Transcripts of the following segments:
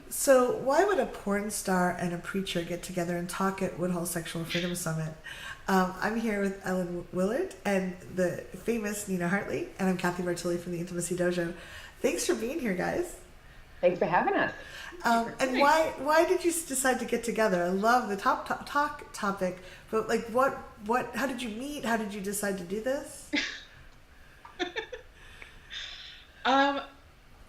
So why would a porn star and a preacher get together and talk at Woodhull Sexual Freedom Summit? I'm here with Ellen Willard and the famous Nina Hartley, and I'm Kathy Bartoli from the Intimacy Dojo. Thanks for being here, guys. Thanks for having us. And why did you decide to get together? I love the talk topic, but like how did you meet? How did you decide to do this?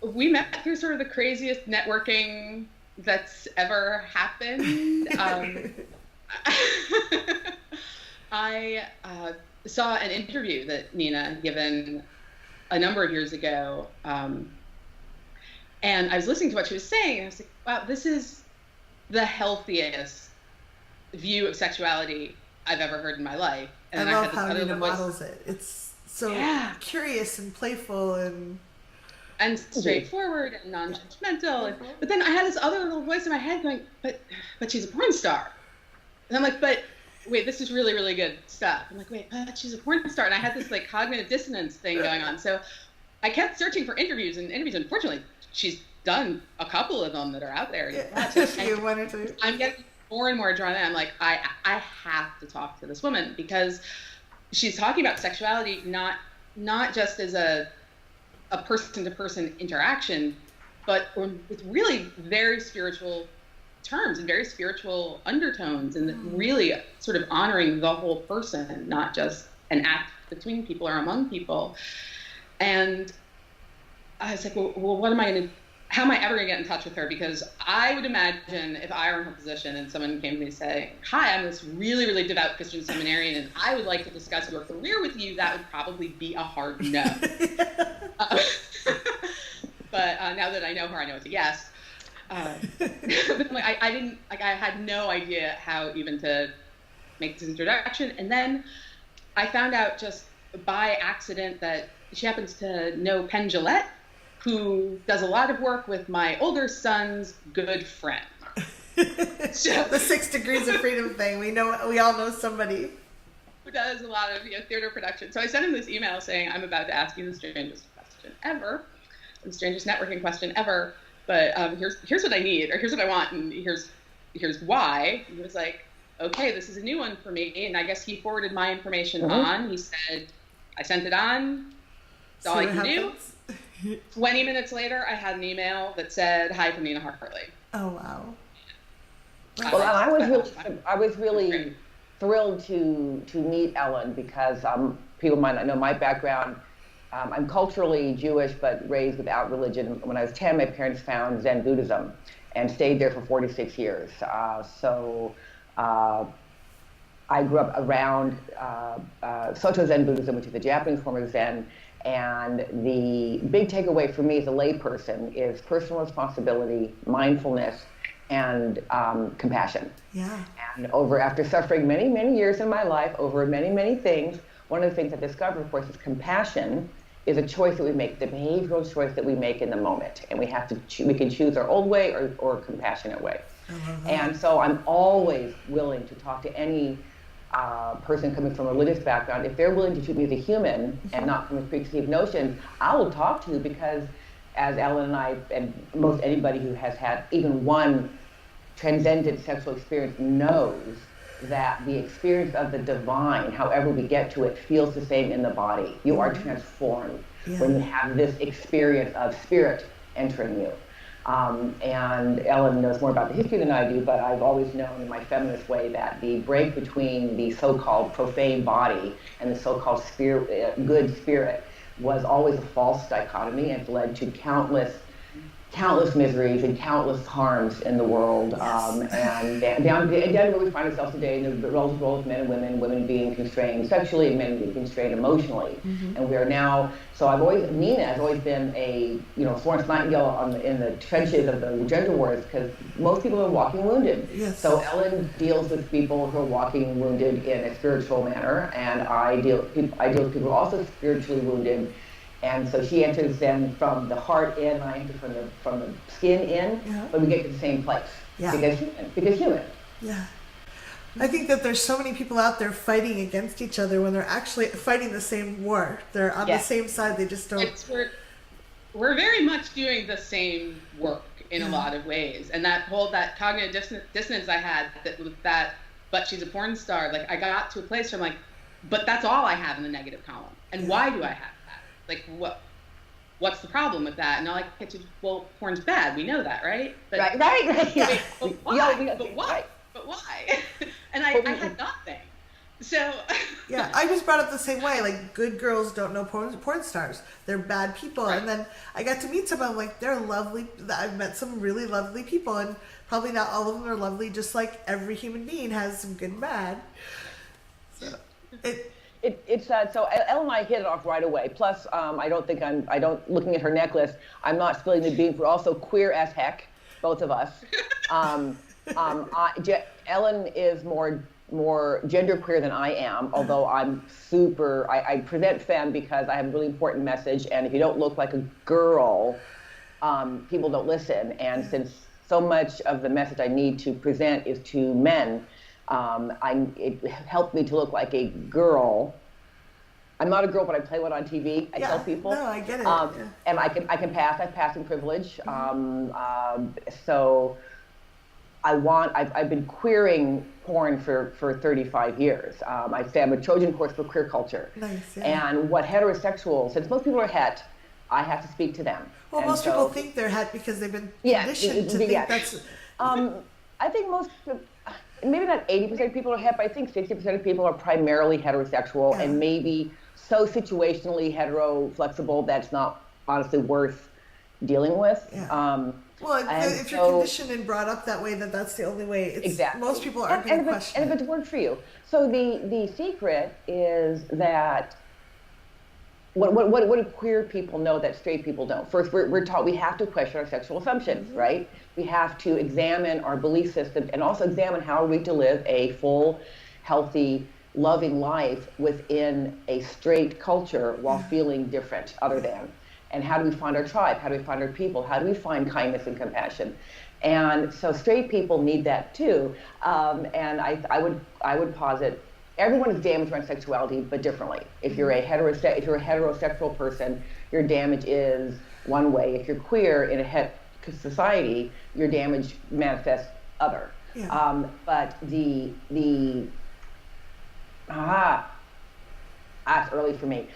We met through sort of the craziest networking that's ever happened. I saw an interview that Nina had given a number of years ago, and I was listening to what she was saying, and I was like, wow, this is the healthiest view of sexuality I've ever heard in my life. And I love how Nina models it. It's so curious and playful and straightforward and non-judgmental. But then I had this other little voice in my head going, but she's a porn star. And I'm like, but wait, this is really, really good stuff. I'm like, wait, but she's a porn star. And I had this like cognitive dissonance thing going on. So I kept searching for interviews. Unfortunately, she's done a couple of them that are out there. One or two. I'm getting more and more drawn in. I'm like, I have to talk to this woman because she's talking about sexuality not just as a person-to-person interaction, but with really very spiritual terms and very spiritual undertones, and really sort of honoring the whole person, not just an act between people or among people. And I was like, well, how am I ever going to get in touch with her? Because I would imagine if I were in her position and someone came to me saying, hi, I'm this really, really devout Christian seminarian and I would like to discuss your career with you, that would probably be a hard no. But now that I know her, I know it's a yes. But I had no idea how even to make this introduction. And then I found out just by accident that she happens to know Penn Jillette, who does a lot of work with my older son's good friend. So, the 6 Degrees of Freedom thing. We all know somebody who does a lot of theater production. So I sent him this email saying, I'm about to ask you the strangest question ever, the strangest networking question ever. But here's what I need, or here's what I want, and here's why. And he was like, okay, this is a new one for me. And I guess he forwarded my information on. He said, I sent it on. That's all I can do. 20 minutes later, I had an email that said, hi from Nina Hartley. Oh, wow. Well, I was really thrilled to meet Ellen because people might not know my background. I'm culturally Jewish, but raised without religion. When I was 10, my parents found Zen Buddhism and stayed there for 46 years. So I grew up around Soto Zen Buddhism, which is the Japanese form of Zen. And the big takeaway for me as a layperson is personal responsibility, mindfulness, and compassion. Yeah. And after suffering many, many years in my life over many, many things, one of the things I discovered, of course, is compassion is a choice that we make, the behavioral choice that we make in the moment. And we can choose our old way or compassionate way. And so I'm always willing to talk to any person coming from a religious background. If they're willing to treat me as a human and not from a preconceived notion, I will talk to you because as Ellen and I, and most anybody who has had even one transcendent sexual experience knows that the experience of the divine, however we get to it, feels the same in the body. You are transformed when you have this experience of spirit entering you. And Ellen knows more about the history than I do, but I've always known in my feminist way that the break between the so-called profane body and the so-called good spirit was always a false dichotomy and led to countless miseries and countless harms in the world, and down to where we find ourselves today in the role of men and women being constrained sexually and men being constrained emotionally. And we are now, Nina has always been a, Florence Nightingale in the trenches of the gender wars because most people are walking wounded. Yes. So Ellen deals with people who are walking wounded in a spiritual manner, and I deal with people who are also spiritually wounded. And so she enters them from the heart in, and I enter from the skin in, but we get to the same place because human. Yeah. I think that there's so many people out there fighting against each other when they're actually fighting the same war. They're on the same side. They just don't. We're very much doing the same work. in a lot of ways. And that cognitive dissonance I had that, but she's a porn star, like I got to a place where I'm like, but that's all I have in the negative column. And why do I have that? Like, what's the problem with that? And all I get to, well, porn's bad. We know that, right? But, right. Yeah. But why? But why? But why? And I had nothing. So yeah, I was brought up the same way. Like, good girls don't know porn stars. They're bad people. Right. And then I got to meet someone, like, they're lovely. I've met some really lovely people, and probably not all of them are lovely, just like every human being has some good and bad. So it's so Ellen and I hit it off right away. Plus, looking at her necklace, I'm not spilling the beans. We're also queer as heck, both of us. Ellen is more genderqueer than I am, although I'm super, I present femme because I have a really important message, and if you don't look like a girl, people don't listen. And since so much of the message I need to present is to men, it helped me to look like a girl. I'm not a girl, but I play one on TV. I tell people. No, I get it. And I can pass. I have passing privilege. So I've been queering porn for 35 years. I say I'm a Trojan horse for queer culture. Nice. Yeah. And what heterosexual, since most people are het, I have to speak to them. Well, and most people think they're het because they've been conditioned to think that's. I think most, maybe not 80% of people are het, but I think 60% of people are primarily heterosexual and maybe so situationally hetero flexible that's not honestly worth dealing with. Yeah. Well, if you're conditioned and brought up that way, that's the only way. Exactly. Most people aren't going to question it. And if it's worked for you. So the secret is that what do queer people know that straight people don't? First, we're taught we have to question our sexual assumptions, right? We have to examine our belief system and also examine how are we to live a full, healthy, loving life within a straight culture while feeling different other than. And how do we find our tribe? How do we find our people? How do we find kindness and compassion? And so straight people need that too. And I would posit everyone is damaged around sexuality, but differently. If you're a heterosexual person, your damage is one way. If you're queer in a het society, your damage manifests other. Yeah. But that's early for me.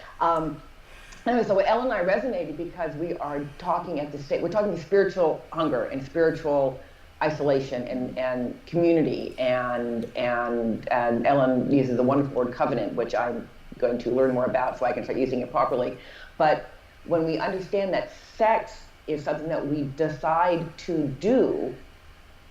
Anyway, so what Ellen and I resonated because we are talking we're talking spiritual hunger and spiritual isolation and community and Ellen uses the wonderful word covenant, which I'm going to learn more about so I can start using it properly. But when we understand that sex is something that we decide to do,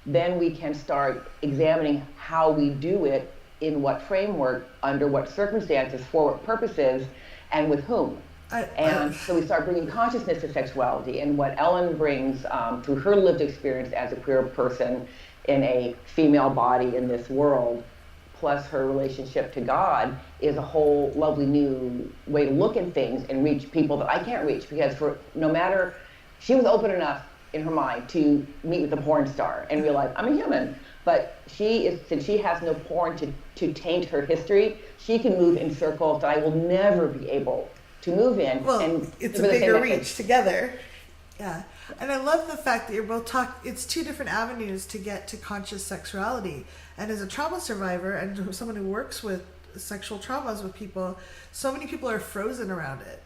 then we can start examining how we do it, in what framework, under what circumstances, for what purposes, and with whom. And so we start bringing consciousness to sexuality, and what Ellen brings through her lived experience as a queer person in a female body in this world, plus her relationship to God, is a whole lovely new way to look at things and reach people that I can't reach, because she was open enough in her mind to meet with a porn star and realize I'm a human, but since she has no porn to taint her history, she can move in circles that I will never be able to move in. Well, and it's a bigger reach together. Yeah. And I love the fact that you're both it's two different avenues to get to conscious sexuality. And as a trauma survivor and someone who works with sexual traumas with people, so many people are frozen around it.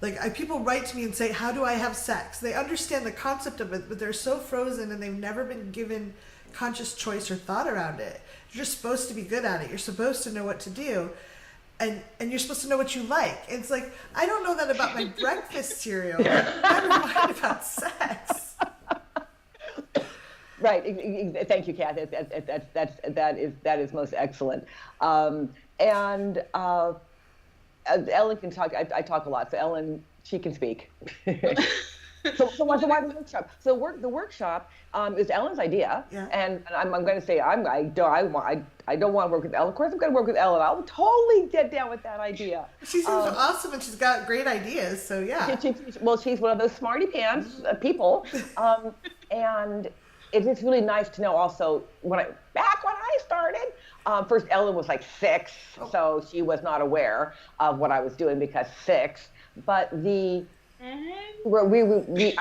Like, people write to me and say, how do I have sex? They understand the concept of it, but they're so frozen and they've never been given conscious choice or thought around it. You're just supposed to be good at it. You're supposed to know what to do. And you're supposed to know what you like. It's like, I don't know that about my breakfast cereal. Never mind about sex. Right. Thank you, Kathy. That is most excellent. Ellen can talk. I talk a lot, so Ellen, she can speak. So why the workshop? So the workshop is Ellen's idea, and I'm going to say I don't want to work with Ellen. Of course, I'm going to work with Ellen. I'll totally get down with that idea. She seems awesome, and she's got great ideas. So yeah. She's one of those smarty pants people, and it's really nice to know. Also, back when I started, first Ellen was like 6, so she was not aware of what I was doing because 6. But I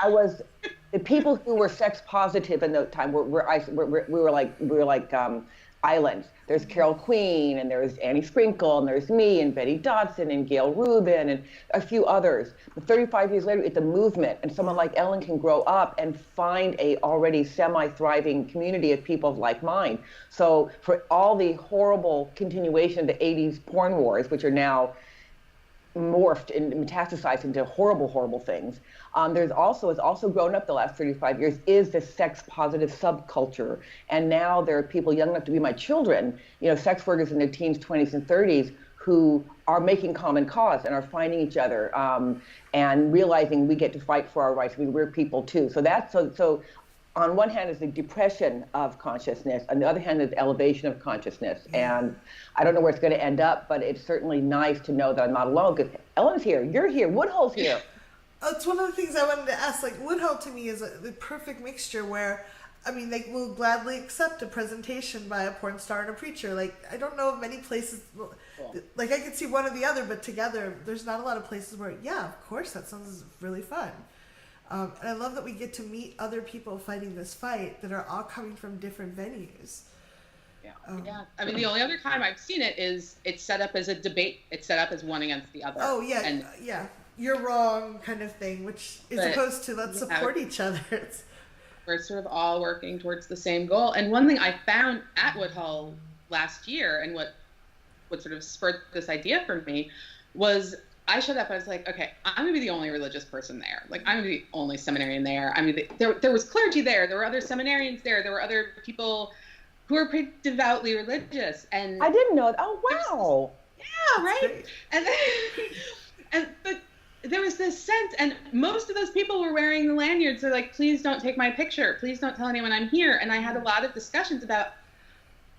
was the people who were sex positive in the time we were like islands. There's Carol Queen, and there's Annie Sprinkle, and there's me, and Betty Dodson, and Gail Rubin, and a few others. But 35 years later, it's a movement, and someone like Ellen can grow up and find a already semi-thriving community of people of like mind. So for all the horrible continuation of the 80s porn wars, which are now morphed and metastasized into horrible, horrible things. It's also grown up the last 35 years is the sex positive subculture. And now there are people young enough to be my children, sex workers in their teens, 20s, and 30s who are making common cause and are finding each other and realizing we get to fight for our rights. We're people too. So on one hand is the depression of consciousness, on the other hand is the elevation of consciousness. And I don't know where it's going to end up, but it's certainly nice to know that I'm not alone, because Ellen's here, you're here, Woodhull's here. It's one of the things I wanted to ask. Like, Woodhull to me is the perfect mixture where, they will gladly accept a presentation by a porn star and a preacher. Like, I don't know of many places, like I could see one or the other, but together, there's not a lot of places where, yeah, of course, that sounds really fun. And I love that we get to meet other people fighting this fight that are all coming from different venues. Yeah. The only other time I've seen it is it's set up as a debate. It's set up as one against the other. Oh, yeah. And, you're wrong kind of thing, which is opposed to let's support each other. We're sort of all working towards the same goal. And one thing I found at Woodhull last year, and what sort of spurred this idea for me, was I showed up. I was like, okay, I'm gonna be the only religious person there. Like, I'm gonna be the only seminarian there. There was clergy there. There were other seminarians there. There were other people who were pretty devoutly religious. And I didn't know. Oh, wow. Yeah, right. But there was this sense, and most of those people were wearing the lanyards. They're like, please don't take my picture. Please don't tell anyone I'm here. And I had a lot of discussions about,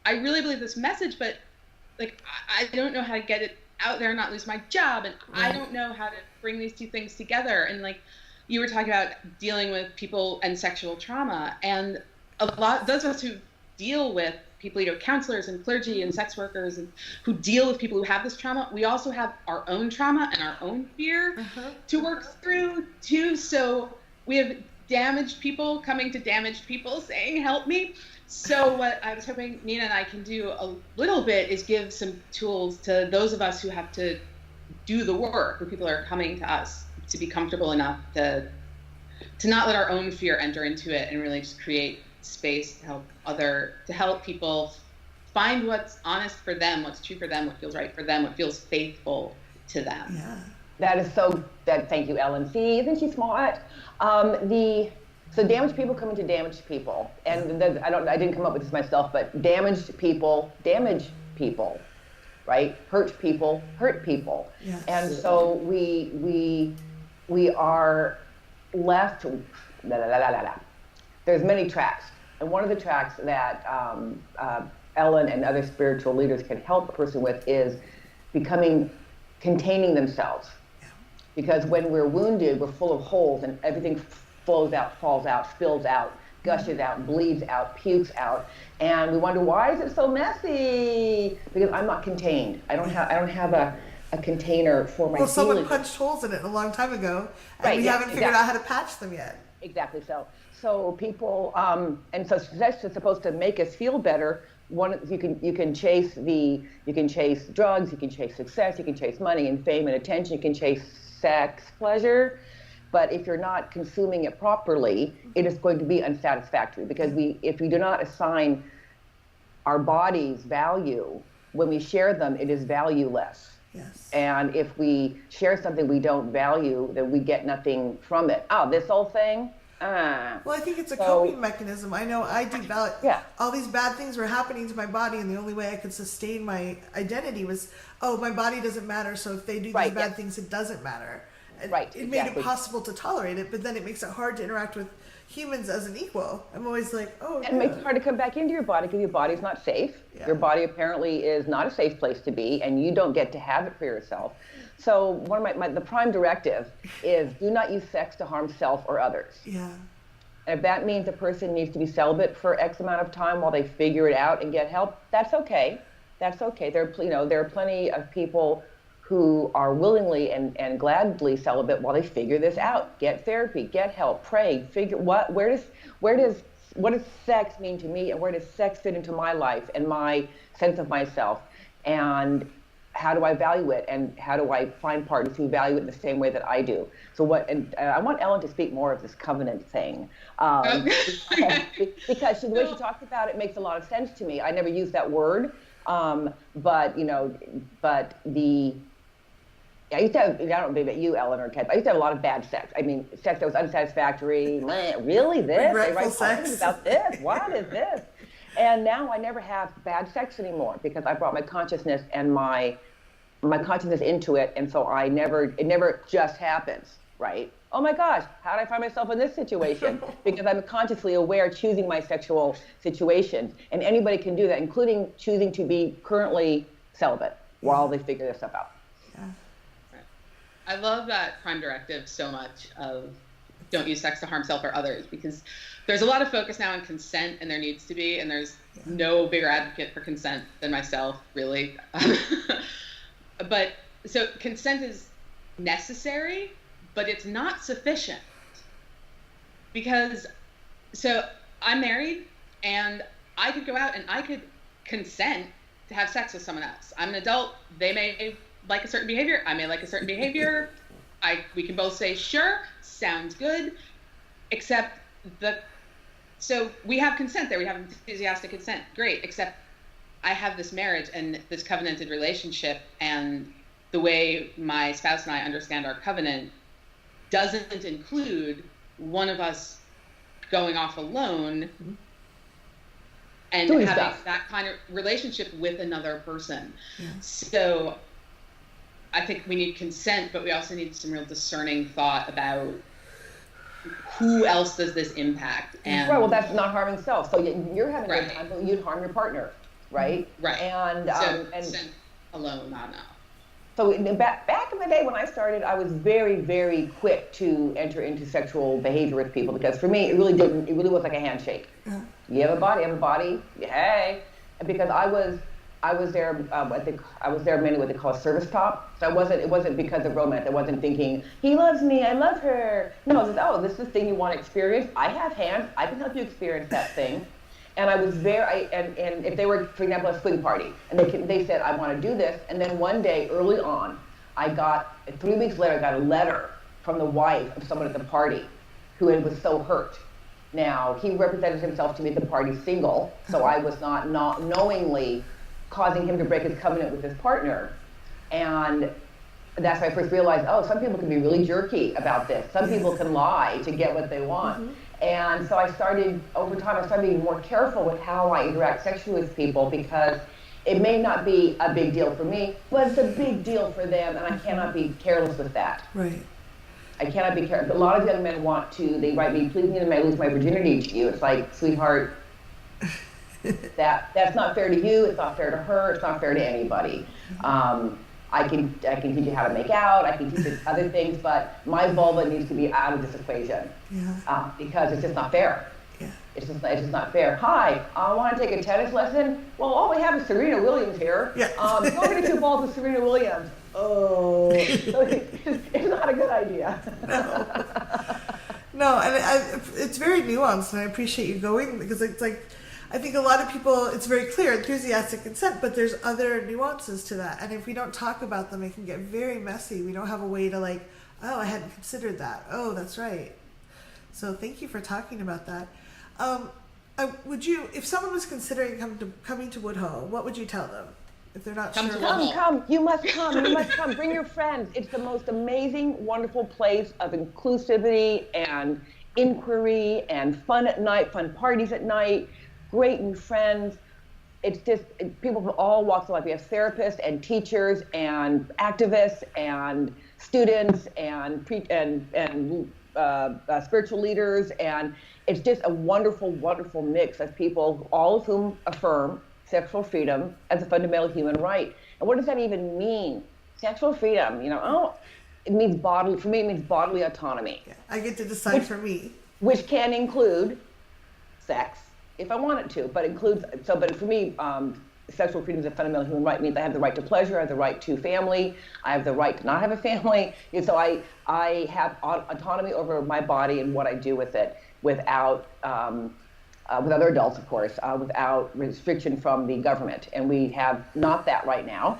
I really believe this message, but like, I don't know how to get it out there and not lose my job. And I don't know how to bring these two things together. And like, you were talking about dealing with people and sexual trauma, and those of us who deal with people, counselors and clergy and sex workers, and who deal with people who have this trauma, we also have our own trauma and our own fear to work through too. So we have damaged people coming to damaged people saying, help me. So what I was hoping Nina and I can do a little bit is give some tools to those of us who have to do the work, where people are coming to us to be comfortable enough to not let our own fear enter into it, and really just create space to help people find what's honest for them, what's true for them, what feels right for them, what feels faithful to them. Yeah. That is thank you, Ellen. See, isn't she smart? So damaged people coming to damaged people. And I didn't come up with this myself, but damaged people damage people, right? Hurt people hurt people. Yes. And so we are left, there's many tracks. And one of the tracks that Ellen and other spiritual leaders can help a person with is containing themselves. Yeah. Because when we're wounded, we're full of holes, and everything flows out, falls out, spills out, gushes out, bleeds out, pukes out, and we wonder, why is it so messy? Because I'm not contained. I don't have a container for my feelings. Someone punched holes in it a long time ago, and we haven't figured out how to patch them yet. Exactly so. So people, and so sex is supposed to make us feel better. You can chase drugs, you can chase success, you can chase money and fame and attention, you can chase sex pleasure, but if you're not consuming it properly, it is going to be unsatisfactory, because if we do not assign our bodies value, when we share them, it is valueless. Yes. And if we share something we don't value, then we get nothing from it. Oh, this whole thing? Well, I think it's a coping mechanism. I know I did all these bad things were happening to my body, and the only way I could sustain my identity was, my body doesn't matter, so if they do these bad things, it doesn't matter. And it made it possible to tolerate it, but then it makes it hard to interact with humans as an equal. I'm always like, And it makes it hard to come back into your body, because your body's not safe. Yeah. Your body apparently is not a safe place to be, and you don't get to have it for yourself. So one of the prime directive is, do not use sex to harm self or others. Yeah. And if that means a person needs to be celibate for X amount of time while they figure it out and get help, that's okay. That's okay. There are plenty of people who are willingly and gladly celibate while they figure this out, get therapy, get help, pray, figure where does sex mean to me, and where does sex fit into my life and my sense of myself, and how do I value it, and how do I find partners who value it in the same way that I do? So and I want Ellen to speak more of this covenant thing, because the way she talks about it makes a lot of sense to me. I never use that word, but I used to have, I don't know about you, Ellen or Ted, but I used to have a lot of bad sex. I mean, sex that was unsatisfactory. Really, this? They write poems about this? What is this? And now I never have bad sex anymore because I brought my consciousness and my consciousness into it, and so it never just happens, right? Oh my gosh, how did I find myself in this situation? Because I'm consciously aware, choosing my sexual situations, and anybody can do that, including choosing to be currently celibate while they figure this stuff out. Yeah. I love that prime directive so much of don't use sex to harm self or others, because there's a lot of focus now on consent, and there needs to be, and there's no bigger advocate for consent than myself, really. But so consent is necessary, but it's not sufficient, because so I'm married and I could go out and I could consent to have sex with someone else. I'm an adult. They may like a certain behavior. I may like a certain behavior. We can both say, sure, sounds good, except so we have consent there. We have enthusiastic consent. Great, except I have this marriage and this covenanted relationship, and the way my spouse and I understand our covenant doesn't include one of us going off alone and doing having stuff. that kind of relationship with another person. Yeah. So I think we need consent, but we also need some real discerning thought about who else does this impact. And Right, well, that's not harming self. So you're having a Right. good time, but you'd harm your partner, right? Right. And so and consent alone, not enough. so back in the day when I started, I was very, very quick to enter into sexual behavior with people, because for me, it really was like a handshake. Yeah. You have a body, hey. And because I was there, I was there mainly what they call a service top. So it wasn't because of romance. I wasn't thinking, he loves me, I love her. No, it was, oh, this is the thing you want to experience. I have hands, I can help you experience that thing. And I was and if they were, for example, a swing party, and they said, I want to do this. And then one day early on, 3 weeks later, I got a letter from the wife of someone at the party who was so hurt. Now, he represented himself to me at the party single, so I was not knowingly causing him to break his covenant with his partner. And that's when I first realized, oh, some people can be really jerky about this. Some people can lie to get what they want. Mm-hmm. And so over time, I started being more careful with how I interact sexually with people, because it may not be a big deal for me, but it's a big deal for them, and I cannot be careless with that. Right. I cannot be careless. A lot of young men they write me, please, may I lose my virginity to you. It's like, sweetheart, that's not fair to you, it's not fair to her, it's not fair to anybody. I can teach you how to make out, I can teach you other things, but my vulva needs to be out of this equation. Yeah. Because it's just not fair. Yeah. It's just not fair. Hi, I want to take a tennis lesson. Well, all we have is Serena Williams here. Yeah. Go get 2 balls with Serena Williams. Oh, it's not a good idea. No, and it's very nuanced, and I appreciate you going, because it's like, I think a lot of people, it's very clear, enthusiastic consent, but there's other nuances to that. And if we don't talk about them, it can get very messy. We don't have a way to like, oh, I hadn't considered that. Oh, that's right. So thank you for talking about that. Would you, if someone was considering coming to Woodhull, what would you tell them? If they're not Come sure. to Woodhull. Come, you must come, bring your friends. It's the most amazing, wonderful place of inclusivity and inquiry and fun at night, fun parties at night, great new friends. It's just people from all walks of life. We have therapists and teachers and activists and students and spiritual leaders, and it's just a wonderful, wonderful mix of people, all of whom affirm sexual freedom as a fundamental human right. And what does that even mean? Sexual freedom, it means bodily autonomy. Yeah, I get to decide for me. Which can include sex, if I want it to, but for me, sexual freedom is a fundamental human right means I have the right to pleasure, I have the right to family, I have the right to not have a family. And so I have autonomy over my body and what I do with it without, with other adults, of course, without restriction from the government. And we have not that right now.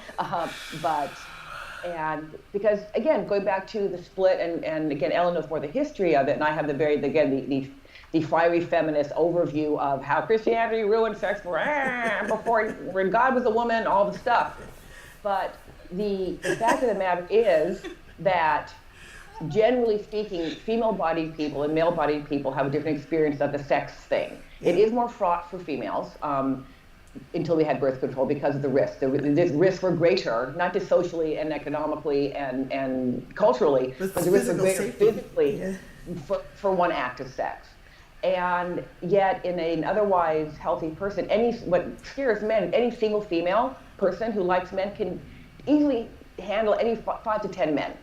And because, again, going back to the split, and again, Ellen knows more the history of it, and I have the fiery feminist overview of how Christianity ruined sex before when God was a woman, all the stuff. But the fact of the matter is that, generally speaking, female-bodied people and male-bodied people have a different experience of the sex thing. It is more fraught for females. Until we had birth control because of the risks. The risks were greater, not just socially and economically and culturally, but the risks were greater physically for one act of sex. And yet, in an otherwise healthy person, what scares men, any single female person who likes men can easily handle any 5 to 10 men.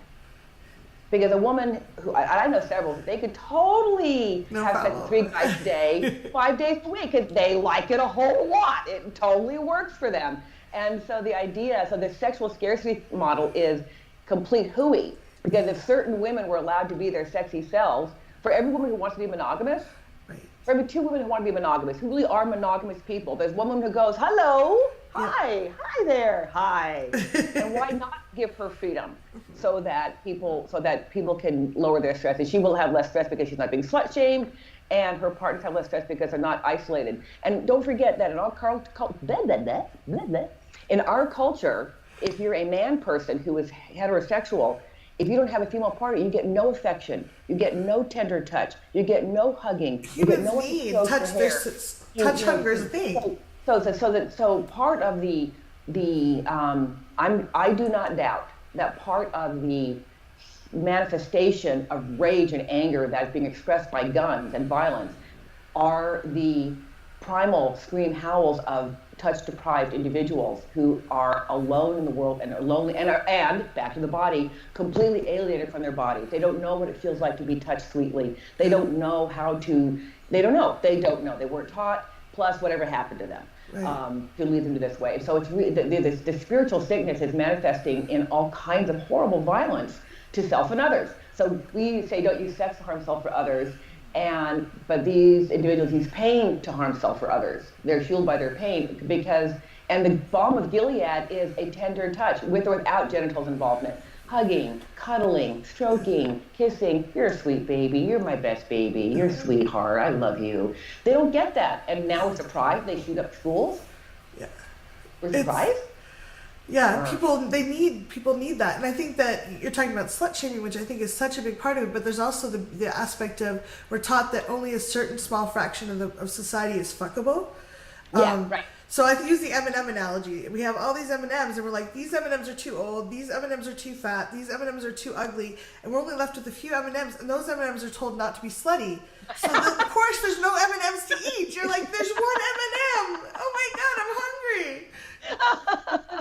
Because a woman who, I know several, they could totally have sex with 3 guys a day, 5 days a week, because they like it a whole lot. It totally works for them. And so the sexual scarcity model is complete hooey. Because if certain women were allowed to be their sexy selves, for every woman who wants to be monogamous, for every 2 women who want to be monogamous, who really are monogamous people, there's one woman who goes, hello, hi there, hi. And why not give her freedom so that people can lower their stress? And she will have less stress because she's not being slut-shamed, and her partners have less stress because they're not isolated. And don't forget that in our culture, if you're a man person who is heterosexual, if you don't have a female partner, you get no affection, you get no tender touch, you get no hugging, you get no touch hunger is a thing. So part of I do not doubt that part of the manifestation of rage and anger that's being expressed by guns and violence are the primal scream howls of touch-deprived individuals who are alone in the world and are lonely and back to the body, completely alienated from their bodies. They don't know what it feels like to be touched sweetly. They don't know they don't know. They weren't taught, plus whatever happened to them. To lead them to this way. So it's really, the spiritual sickness is manifesting in all kinds of horrible violence to self and others. So we say don't use sex to harm self or others, but these individuals use pain to harm self or others. They're fueled by their pain and the balm of Gilead is a tender touch with or without genitals involvement. Hugging, cuddling, stroking, kissing. You're a sweet baby. You're my best baby. You're a sweetheart. I love you. They don't get that. And now we're surprised they shoot up schools. Yeah. We're surprised? People need that. And I think that you're talking about slut shaming, which I think is such a big part of it, but there's also the aspect of we're taught that only a certain small fraction of society is fuckable. Right. So I use the M&M analogy. We have all these M&Ms, and we're like, these M&Ms are too old, these M&Ms are too fat, these M&Ms are too ugly, and we're only left with a few M&Ms, and those M&Ms are told not to be slutty. So of course there's no M&Ms to eat. You're like, there's one M&M. Oh my God, I'm hungry.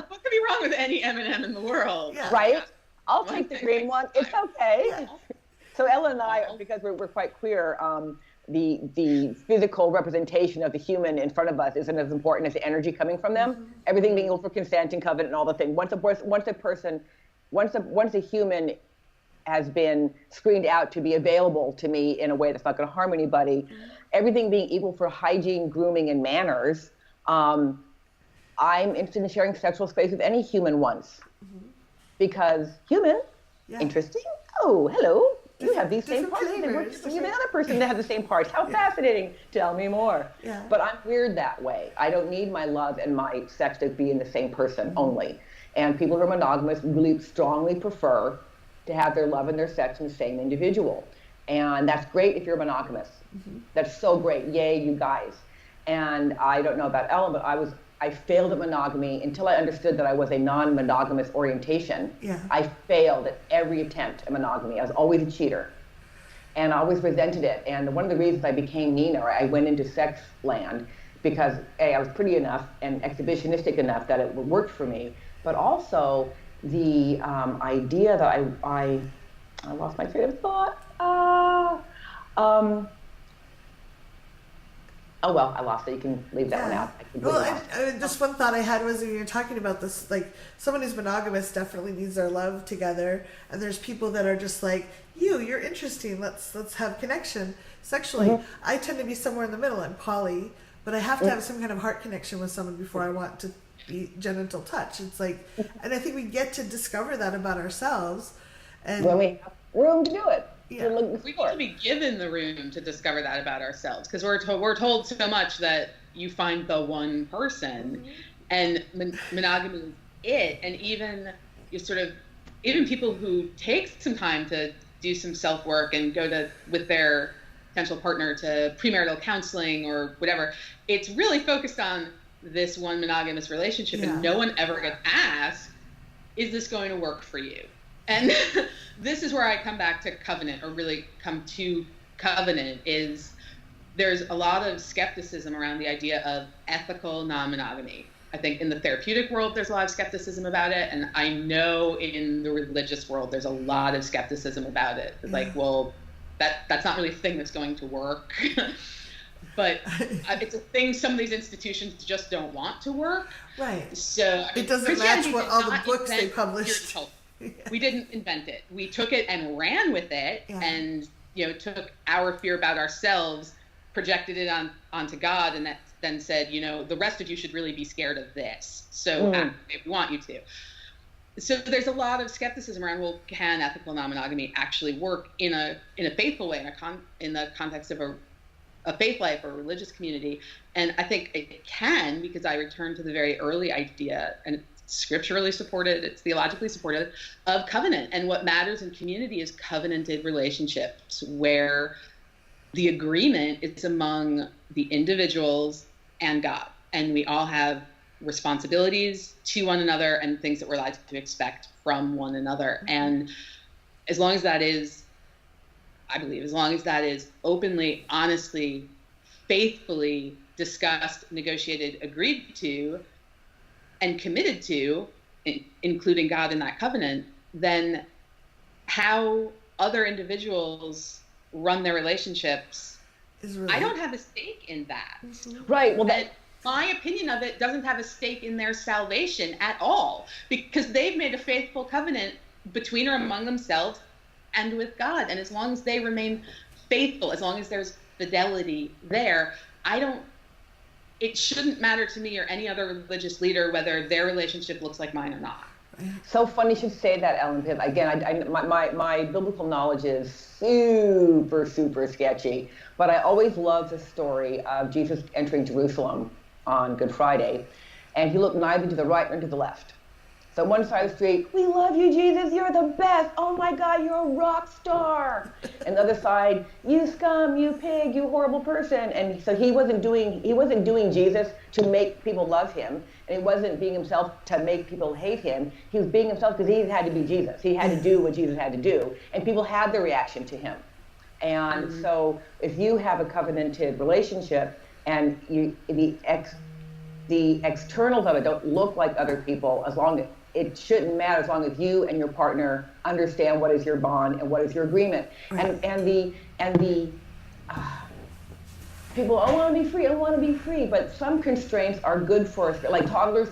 What could be wrong with any M&M in the world? Yeah. Right? Yeah. I'll take the green one. It's okay. Yeah. So Ellen and I, because we're quite queer, the physical representation of the human in front of us isn't as important as the energy coming from them. Mm-hmm. Everything being equal for consent and covenant and all the things. Once a human has been screened out to be available to me in a way that's not going to harm anybody, everything being equal for hygiene, grooming, and manners, I'm interested in sharing sexual space with any human once. Mm-hmm. Because human, interesting. Oh, hello. You have these same parts. You have another person that has the same parts. How fascinating. Tell me more. Yeah. But I'm weird that way. I don't need my love and my sex to be in the same person only. And people who are monogamous really strongly prefer to have their love and their sex in the same individual. And that's great if you're monogamous. Mm-hmm. That's so great. Yay, you guys. And I don't know about Ellen, but I failed at monogamy until I understood that I was a non-monogamous orientation. Yeah. I failed at every attempt at monogamy. I was always a cheater. And I always resented it. And one of the reasons I became Nina, or I went into sex land, because A, I was pretty enough and exhibitionistic enough that it worked for me. But also the idea that I lost my train of thought. Oh, well, I lost it. You can leave that one out. I completely Well, lost it. just one thought I had was when you're talking about this, like someone who's monogamous definitely needs their love together, and there's people that are just like you're interesting. Let's have connection sexually. I tend to be somewhere in the middle. I'm poly, but I have to have some kind of heart connection with someone before I want to be genital touch. It's like, and I think we get to discover that about ourselves, and When we have room to do it. Yeah. We're looking We for need to be given the room to discover that about ourselves, because we're told so much that you find the one person, and monogamy is it. And even even people who take some time to do some self work and go with their potential partner to premarital counseling or whatever, it's really focused on this one monogamous relationship, and no one ever gets asked, is this going to work for you? And this is where I come back to covenant, or really come to covenant, is there's a lot of skepticism around the idea of ethical non-monogamy. I think in the therapeutic world, there's a lot of skepticism about it. And I know in the religious world, there's a lot of skepticism about it. It's like, well, that's not really a thing that's going to work. But it's a thing some of these institutions just don't want to work. right. So It doesn't match what all the books they published. We didn't invent it. We took it and ran with it, and took our fear about ourselves, projected it onto God, and then said, the rest of you should really be scared of this. So if we want you to. So there's a lot of skepticism around, well, can ethical non-monogamy actually work in a faithful way, in the context of a faith life or a religious community? And I think it can, because I return to the very early idea, and it's scripturally supported, it's theologically supported, of covenant. And what matters in community is covenanted relationships, where the agreement is among the individuals and God. And we all have responsibilities to one another and things that we're allowed to expect from one another. And as long as that is, I believe, as long as that is openly, honestly, faithfully discussed, negotiated, agreed to, and committed to, including God in that covenant, then how other individuals run their relationships, I don't have a stake in that. Right. Well, my opinion of it doesn't have a stake in their salvation at all, because they've made a faithful covenant between or among themselves and with God. And as long as they remain faithful, as long as there's fidelity there, it shouldn't matter to me or any other religious leader whether their relationship looks like mine or not. So funny you should say that, Ellen. Because again, my biblical knowledge is super, super sketchy. But I always love the story of Jesus entering Jerusalem on Good Friday, and he looked neither to the right nor to the left. So one side of the street, we love you, Jesus, you're the best. Oh my God, you're a rock star. And the other side, you scum, you pig, you horrible person. And so he wasn't doing Jesus to make people love him, and he wasn't being himself to make people hate him. He was being himself because he had to be Jesus. He had to do what Jesus had to do, and people had their reaction to him. And so if you have a covenanted relationship and the externals of it don't look like other people, it shouldn't matter as long as you and your partner understand what is your bond and what is your agreement. Right. And the people, I want to be free, but some constraints are good for us. Like toddlers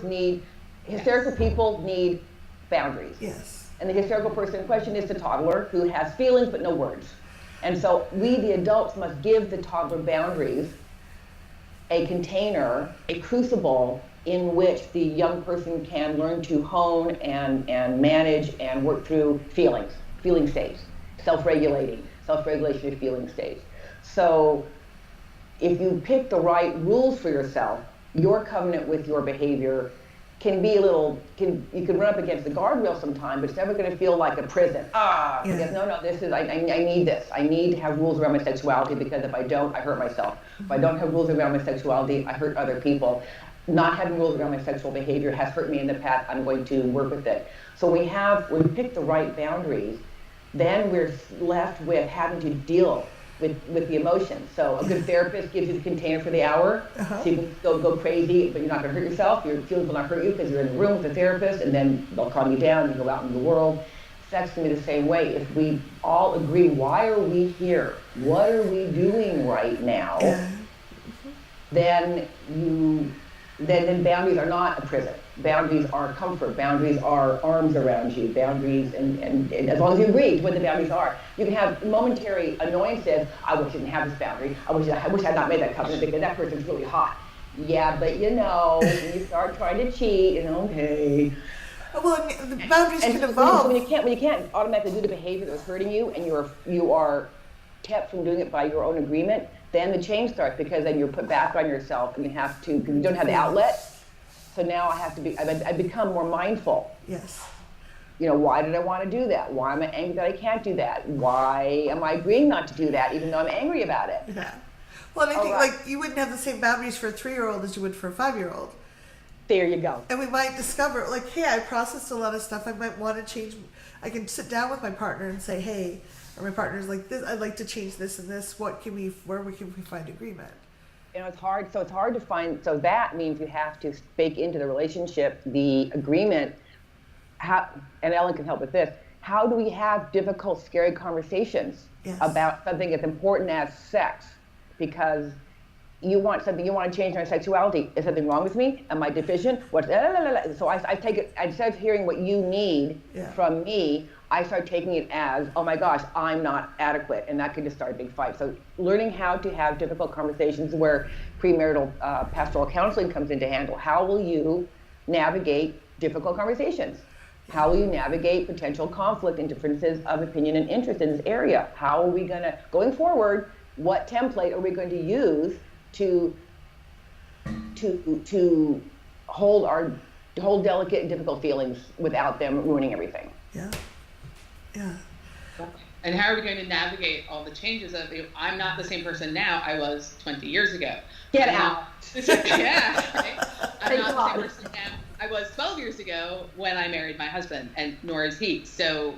hysterical people need boundaries. Yes. And the hysterical person in question is the toddler who has feelings but no words. And so we, the adults, must give the toddler boundaries, a container, a crucible in which the young person can learn to hone and manage and work through feeling states, self-regulation of feeling states. So if you pick the right rules for yourself, your covenant with your behavior can be you can run up against the guardrail sometime, but it's never going to feel like a prison. Because this is, I need this. I need to have rules around my sexuality, because if I don't, I hurt myself. If I don't have rules around my sexuality, I hurt other people. Not having rules around my sexual behavior has hurt me in the past. I'm going to work with it. So when we pick the right boundaries, then we're left with having to deal with the emotions. So a good therapist gives you the container for the hour, so you can go crazy, but you're not going to hurt yourself. Your feelings will not hurt you because you're in the room with the therapist, and then they'll calm you down and you go out in the world. Sex can be the same way. If we all agree, why are we here? What are we doing right now? then then boundaries are not a prison. Boundaries are comfort. Boundaries are arms around you. Boundaries, and as long as you agree to what the boundaries are, you can have momentary annoyances. I wish I didn't have this boundary. I wish I had not made that covenant because that person's really hot. Yeah, but when you start trying to cheat, okay. Well, I mean, the boundaries can So evolve. when you can't automatically do the behavior that was hurting you, and you are kept from doing it by your own agreement, then the change starts, because then you're put back on yourself, and you have to, because you don't have the outlet. So now I become more mindful. Yes. Why did I want to do that? Why am I angry that I can't do that? Why am I agreeing not to do that, even though I'm angry about it? Yeah. Well, and I think Right. like you wouldn't have the same boundaries for a 3-year-old as you would for a 5-year-old. There you go. And we might discover, like, hey, I processed a lot of stuff. I might want to change. I can sit down with my partner and say, hey, or my partner's like this. I'd like to change this and this. Where can we find agreement? It's hard. So it's hard to find. So that means you have to bake into the relationship the agreement. And Ellen can help with this. How do we have difficult, scary conversations about something as important as sex? Because you want to change my sexuality. Is something wrong with me? Am I deficient? So I take it, instead of hearing what you need from me, I start taking it as, oh my gosh, I'm not adequate. And that could just start a big fight. So learning how to have difficult conversations, where premarital pastoral counseling comes into handle. How will you navigate difficult conversations? How will you navigate potential conflict and differences of opinion and interest in this area? How are we going to, going forward, what template are we going to use to hold delicate and difficult feelings without them ruining everything? Yeah. Yeah. And how are we going to navigate all the changes of, I'm not the same person now I was 20 years ago. Get out. Yeah. Right? I'm not the same person now I was 12 years ago when I married my husband, and nor is he. So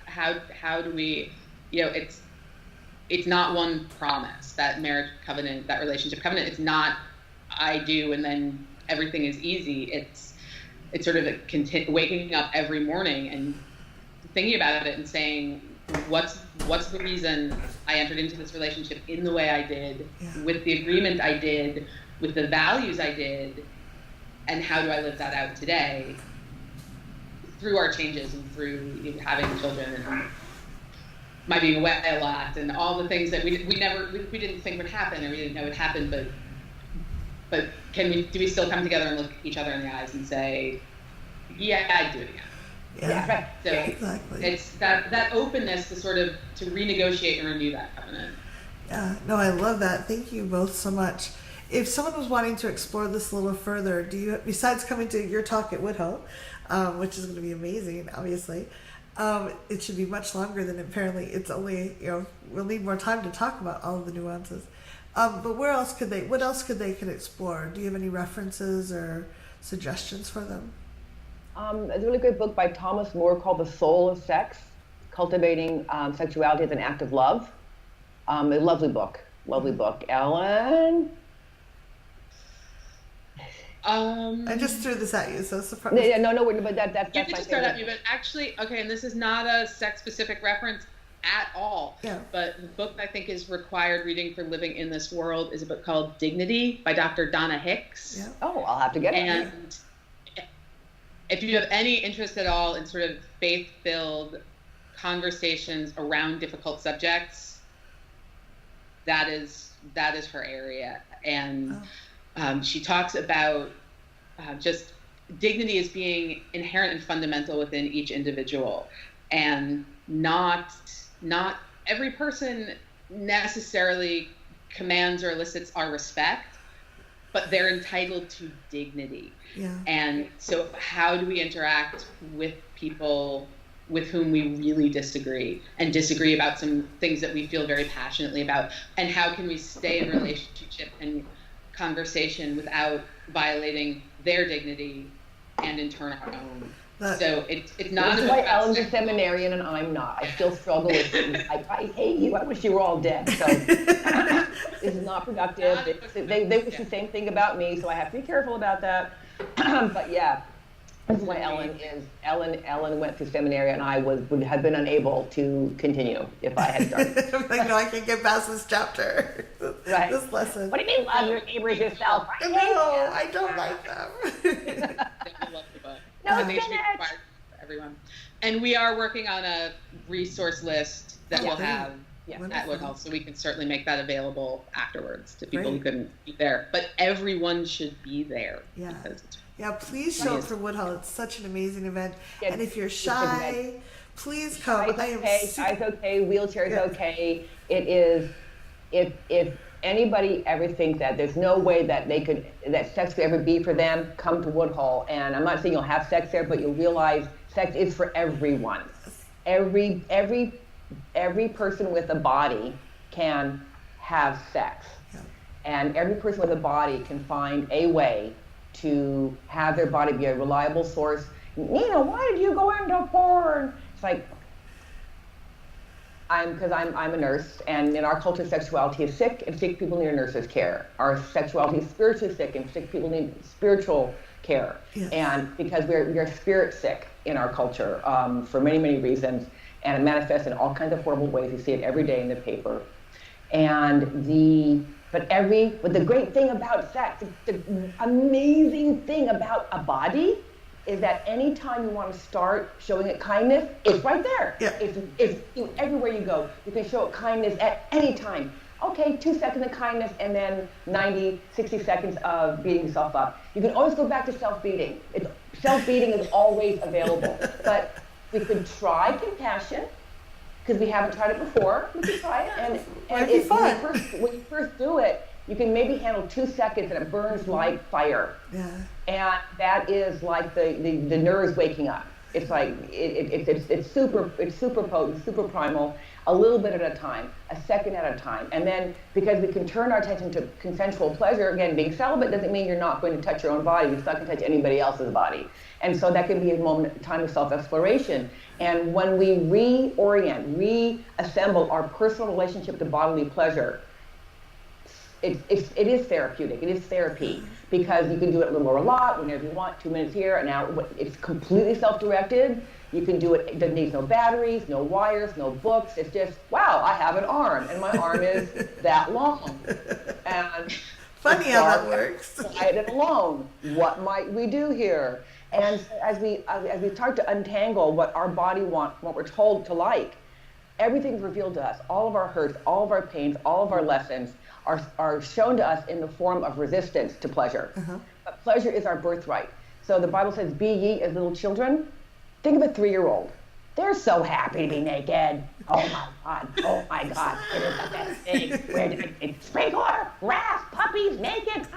how do we, it's not one promise, that marriage covenant, that relationship covenant. It's not I do and then everything is easy. It's sort of waking up every morning and thinking about it and saying, what's the reason I entered into this relationship in the way I did, with the agreement I did, with the values I did, and how do I live that out today through our changes and through having children and my being away a lot and all the things that we didn't think would happen, or we didn't know would happen, but do we still come together and look each other in the eyes and say, yeah, I'd do it again. Yeah, right. So exactly. It's that openness to renegotiate and renew that covenant. Yeah, no, I love that. Thank you both so much. If someone was wanting to explore this a little further, do you, besides coming to your talk at Woodhull, which is going to be amazing, obviously, it should be much longer than apparently it's only, we'll need more time to talk about all of the nuances. But what else could they explore? Do you have any references or suggestions for them? There's a really great book by Thomas More called The Soul of Sex, Cultivating Sexuality as an Act of Love. A lovely book. Ellen? I just threw this at you, so surprise. Yeah, no, but that's you my could just throw it at favorite. me, but actually, okay, and this is not a sex-specific reference at all. Yeah. But the book I think is required reading for living in this world is a book called Dignity by Dr. Donna Hicks. Yeah. Oh, I'll have to get it. And if you have any interest at all in sort of faith-filled conversations around difficult subjects, that is her area. And she talks about just dignity as being inherent and fundamental within each individual, and not every person necessarily commands or elicits our respect, but they're entitled to dignity. Yeah. And so how do we interact with people with whom we really disagree about some things that we feel very passionately about, and how can we stay in relationship and conversation without violating their dignity and in turn our own. So it's not. That's why Ellen's a seminarian and I'm not. I still struggle with things. I hate you. I wish you were all dead. So this is not productive. They wish the same thing about me, so I have to be careful about that. But yeah, that's why Ellen went through seminary, and I would have been unable to continue if I had started. I'm like, no, I can't get past this chapter. Right. this lesson. What do you mean love your neighbors yourself? No, I don't like them. I love the book. No And they should be spinach. required for everyone. And we are working on a resource list that we'll have Yeah. at Woodhull, so we can certainly make that available afterwards to people who Great. couldn't be there. But everyone should be there. Yeah. Because it's Yeah, please show up for Woodhull. It's such an amazing event. Yeah, And if you're it's shy, please come. Size I am okay, super- size okay, wheelchair's Yeah. okay. It is, if anybody ever thinks that there's no way that sex could ever be for them, come to Woodhull. And I'm not saying you'll have sex there, but you'll realize sex is for everyone. Every person with a body can have sex. Yeah. And every person with a body can find a way to have their body be a reliable source. Nina, why did you go into porn? It's like, because I'm a nurse, and in our culture, sexuality is sick, and sick people need a nurse's care. Our sexuality is spiritually sick, and sick people need spiritual care. Yes. And because we're spirit sick in our culture for many, many reasons, and it manifests in all kinds of horrible ways. You see it every day in the paper. But the great thing about sex, the amazing thing about a body, is that anytime you want to start showing it kindness, it's right there. Yeah. It's everywhere you go. You can show it kindness at any time. Okay, 2 seconds of kindness and then 90, 60 seconds of beating yourself up. You can always go back to self-beating. Self-beating is always available. But we could try compassion, because we haven't tried it before. We could try it. And Might be fun. when you first do it, you can maybe handle 2 seconds and it burns like fire. Yeah. And that is like the nerves waking up. It's like it's super potent, super primal, a little bit at a time, a second at a time. And then because we can turn our attention to consensual pleasure, again, being celibate doesn't mean you're not going to touch your own body, you're not going to touch anybody else's body. And so that can be a time of self-exploration. And when we reorient, reassemble our personal relationship to bodily pleasure, it is therapeutic. It is therapy, because you can do it a little or a lot, whenever you want, 2 minutes here, an hour. It's completely self-directed. You can do it. It needs no batteries, no wires, no books. It's just, wow, I have an arm, and my arm is that long. And Funny how that works. quiet and alone. What might we do here? And as we start to untangle what our body wants, what we're told to like, everything's revealed to us. All of our hurts, all of our pains, all of our lessons are shown to us in the form of resistance to pleasure. Uh-huh. But pleasure is our birthright. So the Bible says, be ye as little children. Think of a 3-year-old. They're so happy to be naked. Oh my God, oh my God, it is the best thing. Sprinkler, wrath, puppies, naked,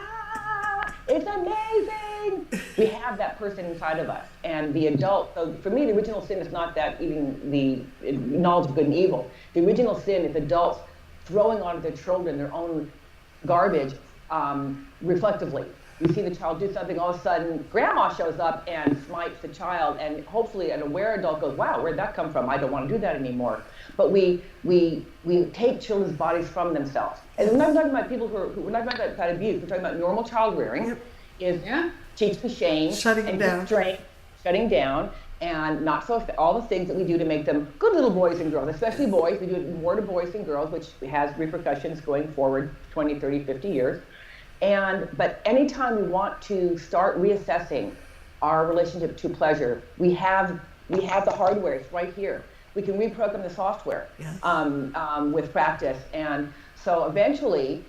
it's amazing. We have that person inside of us. And the adult, so for me, the original sin is not that even the knowledge of good and evil. The original sin is adults throwing onto their children their own garbage reflectively. You see the child do something, all of a sudden, grandma shows up and smites the child, and hopefully an aware adult goes, wow, where'd that come from? I don't want to do that anymore. But we take children's bodies from themselves. And we're not talking about people we're not talking about abuse, we're talking about normal child rearing, is teaching shame, Shutting down. constraint, shutting down, and not so all the things that we do to make them good little boys and girls, especially boys. We do it more to boys than girls, which has repercussions going forward 20, 30, 50 years. But anytime we want to start reassessing our relationship to pleasure, we have the hardware. It's right here. We can reprogram the software with practice. And so eventually,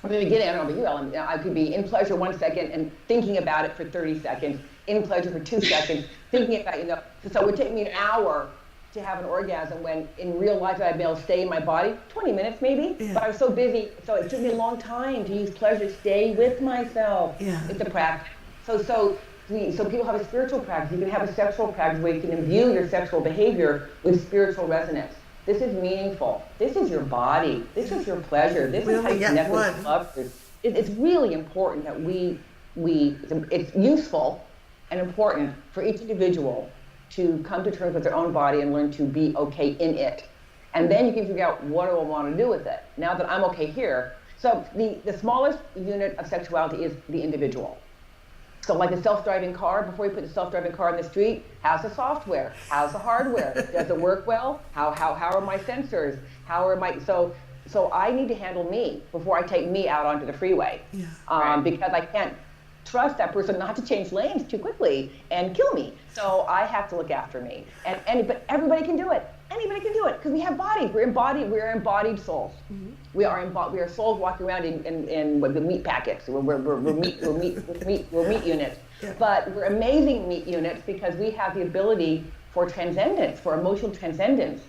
in the beginning, I don't know about you, Ellen, I could be in pleasure 1 second and thinking about it for 30 seconds, in pleasure for 2 seconds, thinking about, so it would take me an hour to have an orgasm, when in real life I'd be able to stay in my body 20 minutes maybe. Yeah. But I was so busy, so it took me a long time to use pleasure to stay with myself. Yeah. It's a practice. So people have a spiritual practice. You can have a sexual practice where you can imbue your sexual behavior with spiritual resonance. This is meaningful. This is your body. This is your pleasure. This is how you connect with others. It's really important that it's useful and important for each individual to come to terms with their own body and learn to be okay in it. And then you can figure out, what do I want to do with it? Now that I'm okay here. So the smallest unit of sexuality is the individual. So like a self-driving car, before you put the self-driving car in the street, how's the software? How's the hardware? Does it work well? How are my sensors? So I need to handle me before I take me out onto the freeway. Yeah. Because I can't trust that person not to change lanes too quickly and kill me. So I have to look after me. But everybody can do it. Anybody can do it because we have bodies. We're embodied souls. Mm-hmm. We are souls walking around in the meat packets. We're meat units. Yeah. But we're amazing meat units because we have the ability for transcendence, for emotional transcendence.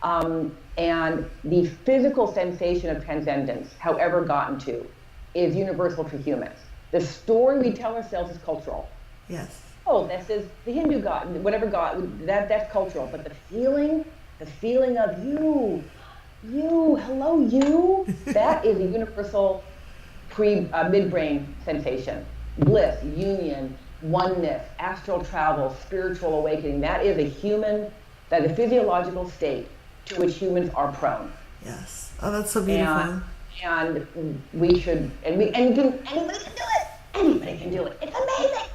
And the physical sensation of transcendence, however gotten to, is universal for humans. The story we tell ourselves is cultural. Yes. Oh, this is the Hindu god, whatever god, that's cultural. But the feeling of you, hello you, that is a universal midbrain sensation. Bliss, union, oneness, astral travel, spiritual awakening. That is a physiological state to which humans are prone. Yes. Oh, that's so beautiful. And we should, anybody can do it. Anybody can do it. It's amazing.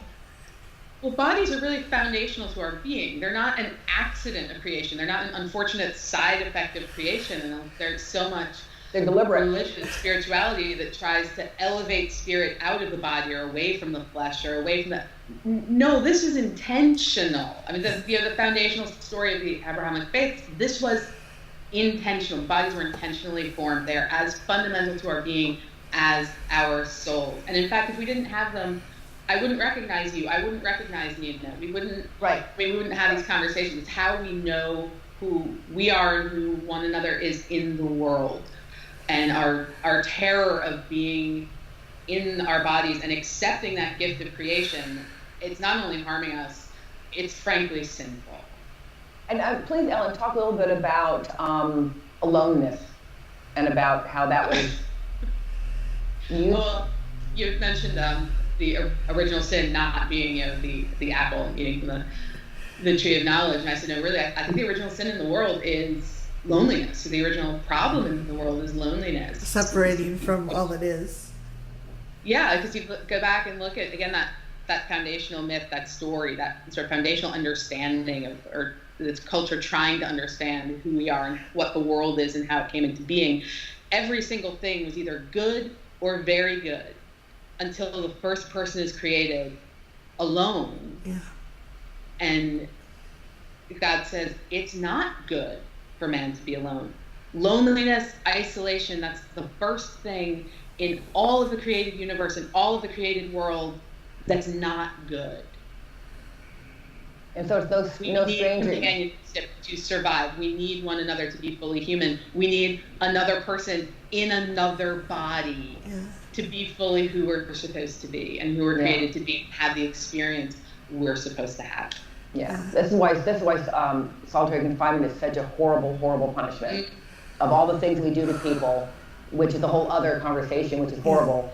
Well, bodies are really foundational to our being. They're not an accident of creation. They're not an unfortunate side effect of creation. And there's so much religion and spirituality that tries to elevate spirit out of the body or away from the flesh or away from the... No, this is intentional. I mean, the foundational story of the Abrahamic faith, this was intentional. Bodies were intentionally formed. They're as fundamental to our being as our souls. And in fact, if we didn't have them, I wouldn't recognize you. I wouldn't recognize Nina. We wouldn't have these conversations. It's how we know who we are and who one another is in the world. And our terror of being in our bodies and accepting that gift of creation, it's not only harming us, it's frankly sinful. And please, Ellen, talk a little bit about aloneness and about how that was used. Well, you've mentioned the original sin not being, the apple and eating from the tree of knowledge. And I said, no, really, I think the original sin in the world is loneliness. So the original problem in the world is loneliness. Separating from all that is. Yeah, because you go back and look at, again, that foundational myth, that story, that sort of foundational understanding of, or this culture trying to understand who we are and what the world is and how it came into being. Every single thing was either good or very good until the first person is created alone. Yeah. And God says it's not good for man to be alone. Loneliness, isolation, that's the first thing in all of the created universe and all of the created world that's not good. And so it's no stranger to survive. We need one another to be fully human. We need another person in another body to be fully who we're supposed to be and who we're created to be, have the experience we're supposed to have. Yeah, this is why solitary confinement is such a horrible, horrible punishment. Of all the things we do to people, which is a whole other conversation, which is horrible,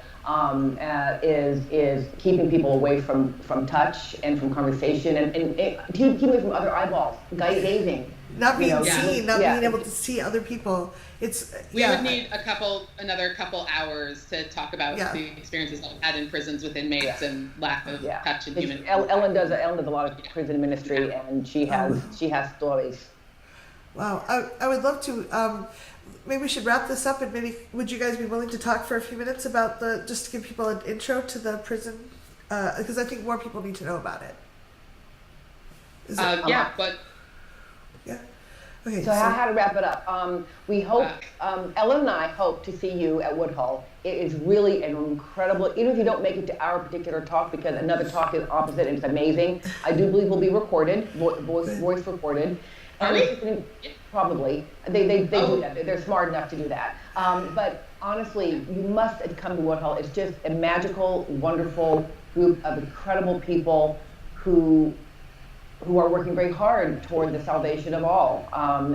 is keeping people away from touch and from conversation and keeping away from other eyeballs, gazing. Not being seen, not being able to see other people. We would need another couple hours to talk about the experiences I've had in prisons with inmates and lack of touch and human. Ellen does a lot of prison ministry, and she has stories. Wow, I would love to. Maybe we should wrap this up, and maybe would you guys be willing to talk for a few minutes about just to give people an intro to the prison, because I think more people need to know about it. Okay, so how to wrap it up? We hope, Ellen and I hope to see you at Woodhull. It is really an incredible, even if you don't make it to our particular talk, because another talk is opposite and it's amazing. I do believe will be recorded, voice recorded. Probably. They do that. They're smart enough to do that. But honestly, you must come to Woodhull. It's just a magical, wonderful group of incredible people who are working very hard toward the salvation of all.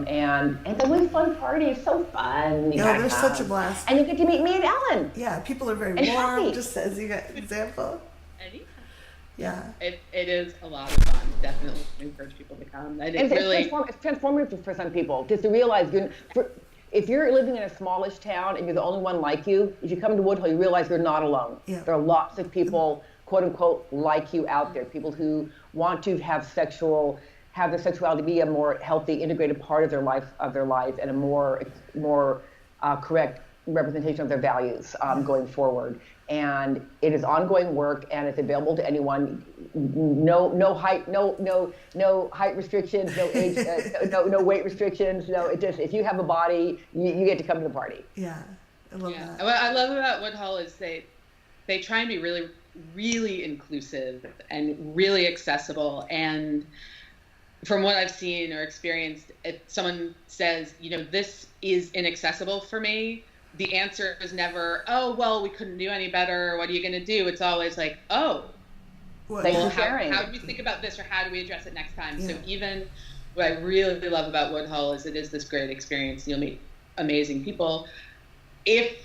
And it's a really fun party. It's so fun. There's such a blast. And you get to meet me and Ellen. Yeah, people are very warm, happy. Just as you got example. Yeah. It is a lot of fun. Definitely encourage people to come. It's transformative for some people, just to realize if you're living in a smallish town and you're the only one like you, if you come to Woodhull, you realize you're not alone. Yeah. There are lots of people, quote unquote, like you out there, people who want to have their sexuality be a more healthy, integrated part of their life, and a more correct representation of their values going forward. And it is ongoing work, and it's available to anyone. No height restrictions, no age, no weight restrictions. No, it just, if you have a body, you get to come to the party. Yeah, I love that. What I love about Woodhull is they try and be really, really inclusive and really accessible. And from what I've seen or experienced, if someone says, this is inaccessible for me, the answer is never, oh, well, we couldn't do any better. What are you going to do? It's always like, oh, well, how do we think about this, or how do we address it next time? Yeah. So even what I really love about Woodhull is it is this great experience. You'll meet amazing people. If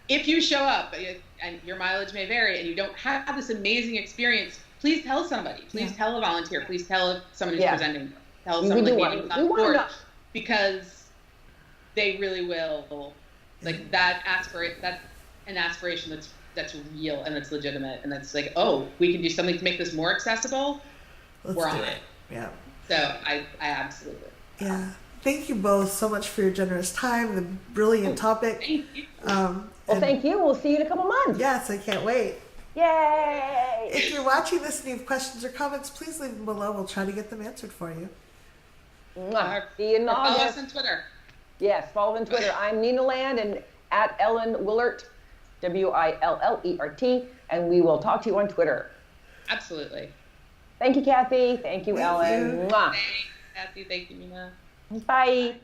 you show up and your mileage may vary and you don't have this amazing experience, please tell somebody. Please tell a volunteer. Please tell someone who's presenting. Tell someone like on board, because they really will, like, that's an aspiration that's real and that's legitimate, and that's like, oh, we can do something to make this more accessible. We're on it. Yeah. So I absolutely. Yeah. Thank you both so much for your generous time, the brilliant topic. Thank you. Well, thank you. We'll see you in a couple months. Yes, I can't wait. Yay! If you're watching this and you have questions or comments, please leave them below. We'll try to get them answered for you. See you in August. Follow us on Twitter. Yes, follow on Twitter. I'm Nina Land and at Ellen Willert, Willert, and we will talk to you on Twitter. Absolutely. Thank you, Kathy. Thank you, Ellen. You. Mwah. Thanks, Kathy. Thank you, Nina. Bye.